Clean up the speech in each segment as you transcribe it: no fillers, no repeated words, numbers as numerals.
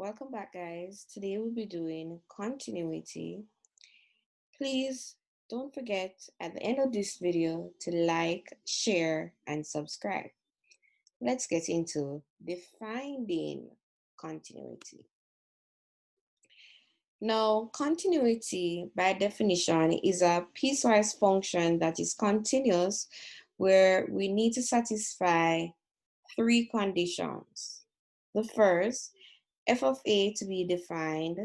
Welcome back, guys. Today we'll be doing continuity. Please don't forget at the end of this video to like, share, and subscribe. Let's get into defining continuity. Now, continuity by definition is a piecewise function that is continuous where we need to satisfy three conditions. The first, f of a to be defined.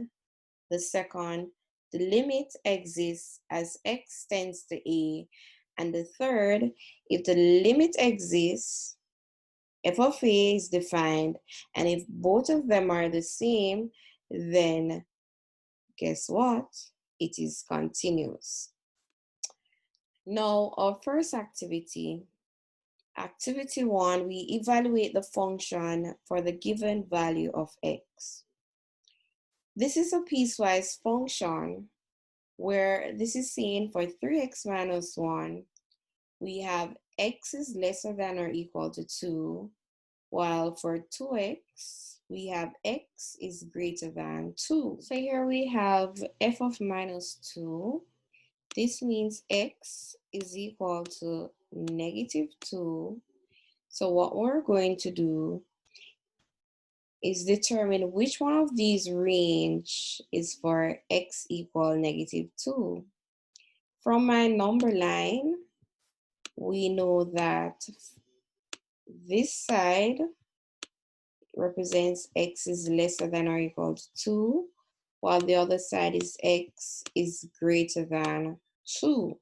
The second, the limit exists as x tends to a. And the third, if the limit exists, f of a is defined, and if both of them are the same, then guess what? It is continuous. Now, our first activity, activity one, we evaluate the function for the given value of x. This is a piecewise function where this is seen for 3x minus 1, we have x is lesser than or equal to 2, while for 2x, we have x is greater than 2. So here we have f of minus 2. This means x is equal to negative 2. So what we're going to do is determine which one of these range is for x equal negative 2. From my number line, we know that this side represents x is lesser than or equal to 2, while the other side is x is greater than 2.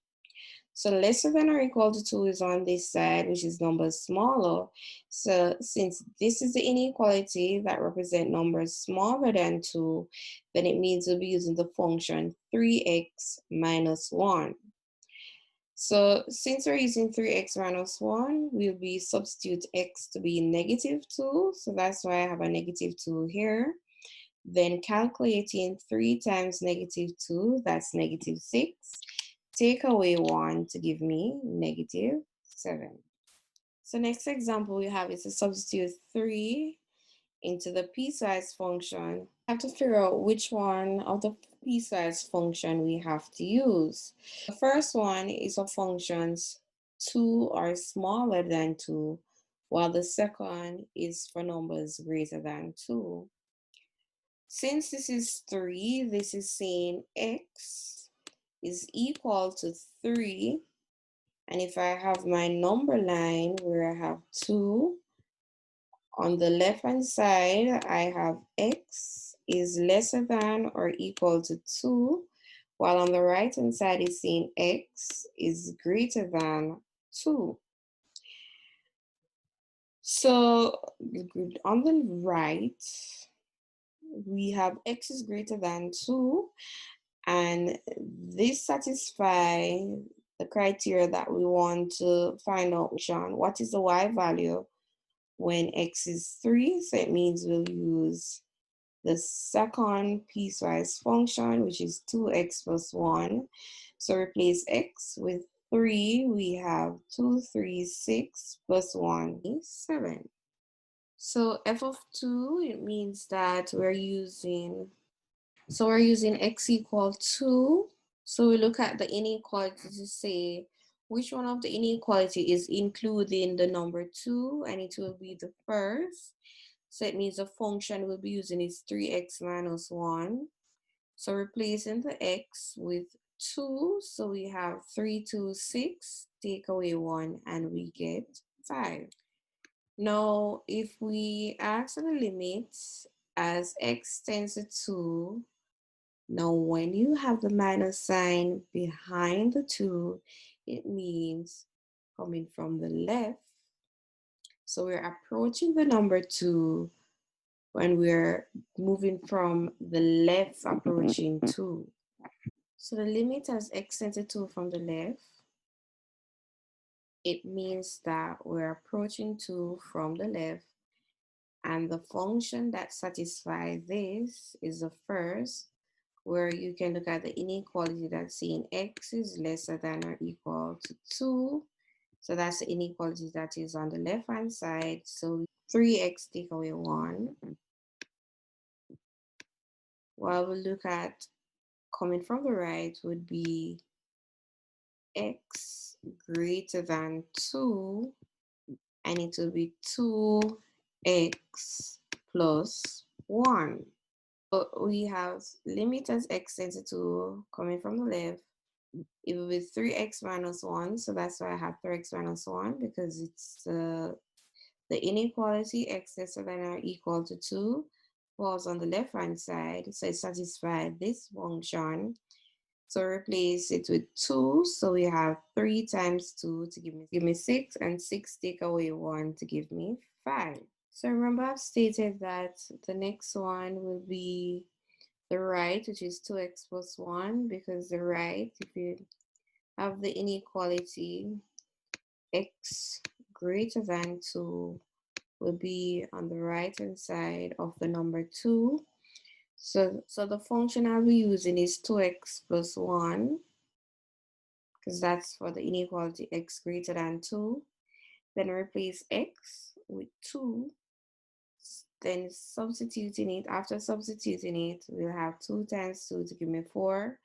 So lesser than or equal to 2 is on this side, which is numbers smaller. So since this is the inequality that represent numbers smaller than 2, then it means we'll be using the function 3x minus 1. So since we're using 3x minus 1, we'll be substitute x to be negative 2. So that's why I have a negative 2 here. Then calculating 3 times negative 2, that's negative 6. Take away 1 to give me negative 7. So next example we have is to substitute 3 into the piecewise function. I have to figure out which one of the piecewise function we have to use. The first one is for functions 2 are smaller than 2, while the second is for numbers greater than 2. Since this is 3, this is saying x is equal to 3. And if I have my number line where I have 2, on the left-hand side, I have x is lesser than or equal to 2, while on the right-hand side is saying x is greater than 2. So on the right, we have x is greater than 2, and this satisfies the criteria that we want to find out what is the y value when x is 3. So it means we'll use the second piecewise function, which is 2x plus 1. So replace x with 3. We have 2, 3, 6 plus 1 is 7. So f of 2, it means that we're using x equal 2. So we look at the inequality to say which one of the inequality is including the number 2, and it will be the first. So it means the function we'll be using is 3x minus 1. So replacing the x with 2, so we have 3, 2, 6, take away 1, and we get 5. Now, if we ask the limits as x tends to 2, now when you have the minus sign behind the 2, it means coming from the left. So we're approaching the number 2 when we're moving from the left approaching 2. So the limit as x tends to 2 from the left, it means that we're approaching 2 from the left, and the function that satisfies this is the first, where you can look at the inequality that's saying x is lesser than or equal to 2. So that's the inequality that is on the left-hand side. So 3x take away 1. While we look at coming from the right would be x greater than 2, and it will be 2x plus 1. So we have limit as x tends to 2 coming from the left. It will be 3x minus 1, so that's why I have 3x minus 1, because it's the inequality x less than or equal to 2 falls on the left hand side, so it satisfies this function. So replace it with 2, so we have 3 times 2 to give me 6, and 6 take away 1 to give me 5. So remember I've stated that the next one will be the right, which is 2x plus 1, because the right, if you have the inequality x greater than 2, will be on the right hand side of the number 2. So the function I'll be using is 2x plus 1, because that's for the inequality x greater than 2. Then replace x with 2. Then substituting it, after substituting it, we'll have 2 times 2 to give me 4,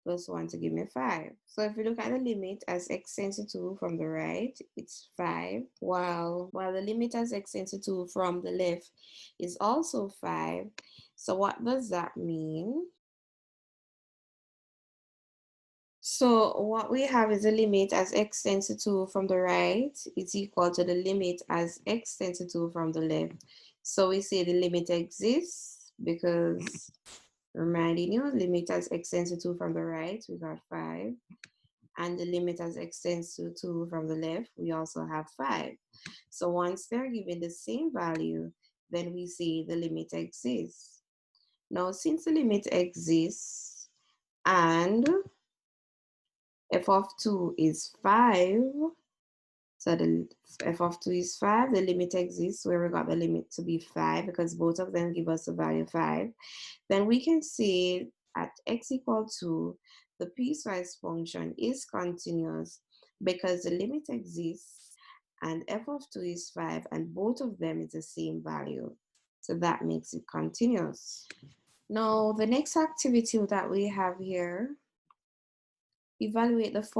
plus 1 to give me 5. So if you look at the limit as x tends to 2 from the right, it's 5, while the limit as x tends to 2 from the left is also 5. So what does that mean? So what we have is a limit as x tends to 2 from the right is equal to the limit as x tends to 2 from the left. So we say the limit exists because, reminding you, limit as x tends to 2 from the right, we got 5. And the limit as x tends to 2 from the left, we also have 5. So once they're given the same value, then we say the limit exists. Now, since the limit exists and f of 2 is 5, so the f of 2 is 5, the limit exists where we got the limit to be 5 because both of them give us the value 5. Then we can say at x equal to, the piecewise function is continuous because the limit exists and f of 2 is 5 and both of them is the same value. So that makes it continuous. Now, the next activity that we have here, evaluate the form